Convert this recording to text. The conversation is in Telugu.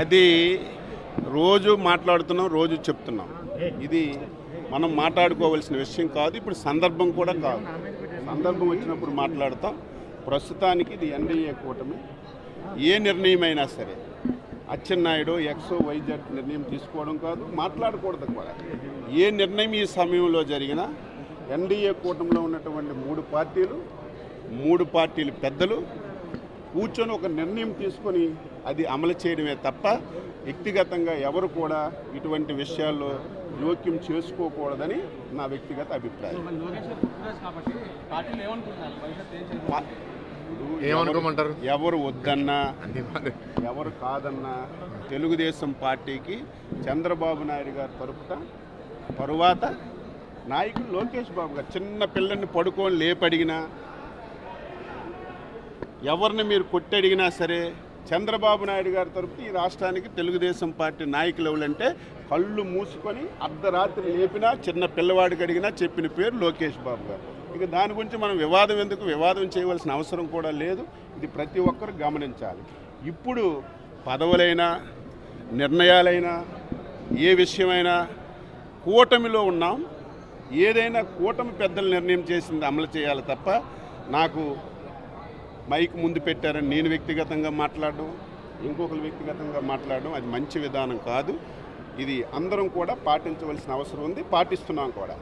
అది రోజు మాట్లాడుతున్నాం, రోజు చెప్తున్నాం. ఇది మనం మాట్లాడుకోవాల్సిన విషయం కాదు, ఇప్పుడు సందర్భం కూడా కాదు. సందర్భం వచ్చినప్పుడు మాట్లాడతాం. ప్రస్తుతానికి ఇది ఎన్డీఏ కూటమి. ఏ నిర్ణయమైనా సరే అచ్చెన్నాయుడు ఎక్సో వైజెడ్ నిర్ణయం తీసుకోవడం కాదు, మాట్లాడకూడదు కూడా. ఏ నిర్ణయం ఈ సమయంలో జరిగినా ఎన్డీఏ కూటమిలో ఉన్నటువంటి మూడు పార్టీలు పెద్దలు కూర్చొని ఒక నిర్ణయం తీసుకొని అది అమలు చేయడమే తప్ప వ్యక్తిగతంగా ఎవరు కూడా ఇటువంటి విషయాల్లో జోక్యం చేసుకోకూడదని నా వ్యక్తిగత అభిప్రాయం. ఎవరు వద్దన్నా ఎవరు కాదన్నా తెలుగుదేశం పార్టీకి చంద్రబాబు నాయుడు గారు తరువాత నాయకుడు లోకేష్ బాబు గారు చిన్న పిల్లల్ని పడుకొని లేపడిగినా, ఎవరిని మీరు కొట్టడిగినా సరే చంద్రబాబు నాయుడు గారి తరపున ఈ రాష్ట్రానికి తెలుగుదేశం పార్టీ నాయకులు ఎవరంటే కళ్ళు మూసుకొని అర్ధరాత్రి లేపినా చిన్న పిల్లవాడికి అడిగినా చెప్పిన పేరు లోకేష్ బాబు గారు. ఇక దాని గురించి మనం వివాదం చేయవలసిన అవసరం కూడా లేదు. ఇది ప్రతి ఒక్కరు గమనించాలి. ఇప్పుడు పదవులైనా నిర్ణయాలైనా ఏ విషయమైనా కూటమిలో ఉన్నాం. ఏదైనా కూటమి పెద్దలు నిర్ణయం చేసింది అమలు చేయాలి తప్ప నాకు మైక్ ముందు పెట్టారని నేను వ్యక్తిగతంగా మాట్లాడడం, ఇంకొకరు వ్యక్తిగతంగా మాట్లాడడం అది మంచి విధానం కాదు. ఇది అందరం కూడా పాటించవలసిన అవసరం ఉంది, పాటిస్తున్నాం కూడా.